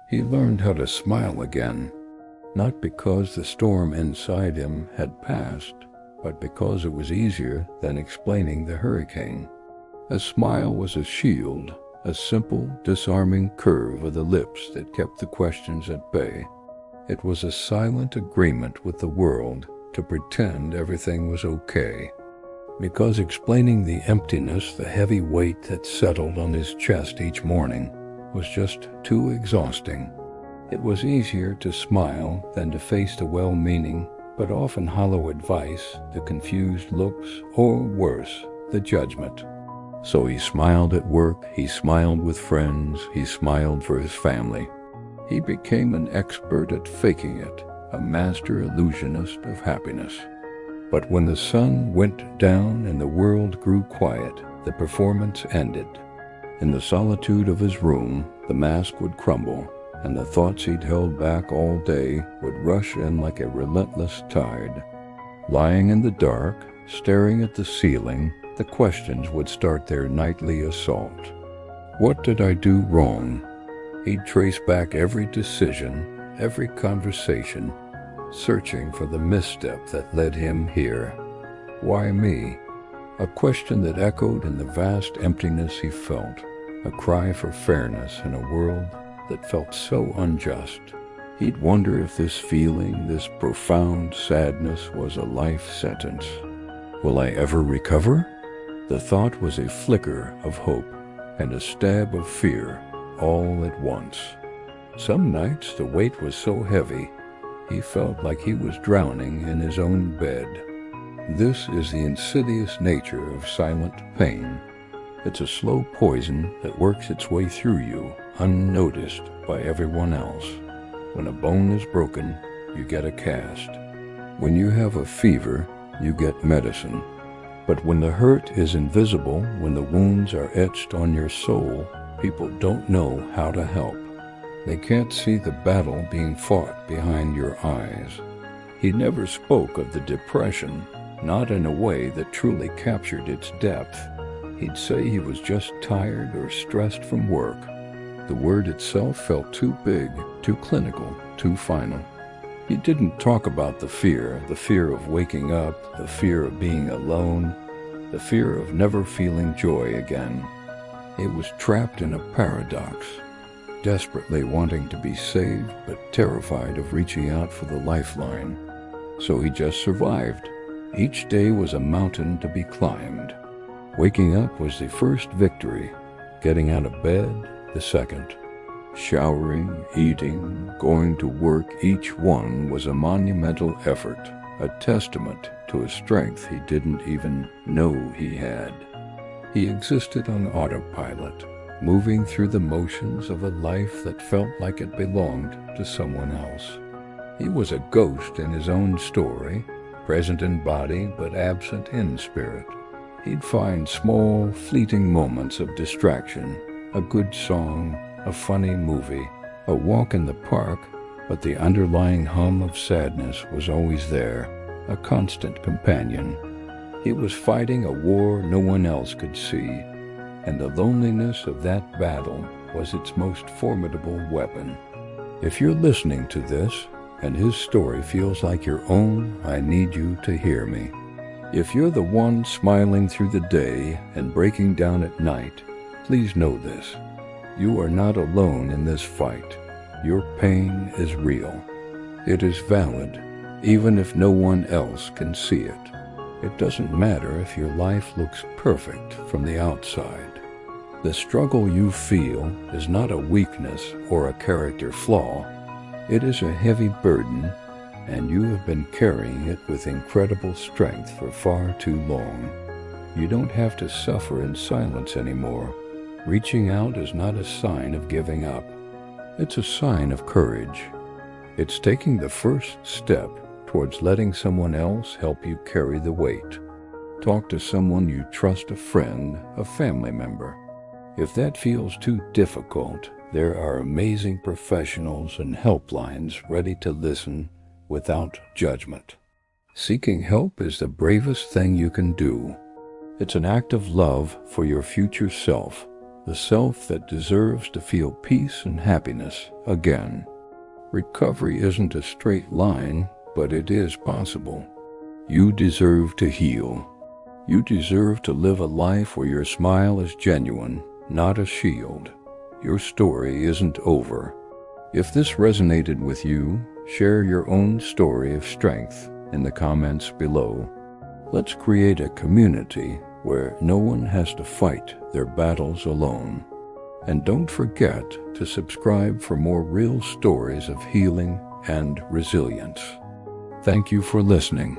He learned how to smile again, not because the storm inside him had passed, but because it was easier than explaining the hurricane. A smile was a shield, a simple, disarming curve of the lips that kept the questions at bay. It was a silent agreement with the world to pretend everything was okay, because explaining the emptiness, the heavy weight that settled on his chest each morning, was just too exhausting. It was easier to smile than to face the well-meaning but often hollow advice, the confused looks, or worse, the judgment. So he smiled at work, he smiled with friends, he smiled for his family. He became an expert at faking it, a master illusionist of happiness. But when the sun went down and the world grew quiet, the performance ended. In the solitude of his room, the mask would crumble, and the thoughts he'd held back all day would rush in like a relentless tide. Lying in the dark, staring at the ceiling, the questions would start their nightly assault. What did I do wrong? He'd trace back every decision, every conversation, searching for the misstep that led him here. Why me? A question that echoed in the vast emptiness he felt, a cry for fairness in a world that felt so unjust. He'd wonder if this feeling, this profound sadness, was a life sentence. Will I ever recover? The thought was a flicker of hope and a stab of fear all at once. Some nights the weight was so heavy, he felt like he was drowning in his own bed. This is the insidious nature of silent pain. It's a slow poison that works its way through you, unnoticed by everyone else. When a bone is broken, you get a cast. When you have a fever, you get medicine. But when the hurt is invisible, when the wounds are etched on your soul, people don't know how to help. They can't see the battle being fought behind your eyes. He never spoke of the depression, not in a way that truly captured its depth. He'd say he was just tired or stressed from work. The word itself felt too big, too clinical, too final. He didn't talk about the fear of waking up, the fear of being alone, the fear of never feeling joy again. He was trapped in a paradox, desperately wanting to be saved but terrified of reaching out for the lifeline. So he just survived. Each day was a mountain to be climbed. Waking up was the first victory, getting out of bed the second. Showering, eating, going to work, each one was a monumental effort, a testament to a strength he didn't even know he had. He existed on autopilot, moving through the motions of a life that felt like it belonged to someone else. He was a ghost in his own story, present in body but absent in spirit. He'd find small, fleeting moments of distraction, a good song, a funny movie, a walk in the park, but the underlying hum of sadness was always there, a constant companion. He was fighting a war no one else could see, and the loneliness of that battle was its most formidable weapon. If you're listening to this, and his story feels like your own, I need you to hear me. If you're the one smiling through the day and breaking down at night, please know this. You are not alone in this fight. Your pain is real. It is valid, even if no one else can see it. It doesn't matter if your life looks perfect from the outside. The struggle you feel is not a weakness or a character flaw. It is a heavy burden, and you have been carrying it with incredible strength for far too long. You don't have to suffer in silence anymore. Reaching out is not a sign of giving up. It's a sign of courage. It's taking the first step towards letting someone else help you carry the weight. Talk to someone you trust, a friend, a family member. If that feels too difficult, there are amazing professionals and helplines ready to listen without judgment. Seeking help is the bravest thing you can do. It's an act of love for your future self, the self that deserves to feel peace and happiness again. Recovery isn't a straight line, but it is possible. You deserve to heal. You deserve to live a life where your smile is genuine, not a shield. Your story isn't over. If this resonated with you, share your own story of strength in the comments below. Let's create a community where no one has to fight their battles alone. And don't forget to subscribe for more real stories of healing and resilience. Thank you for listening.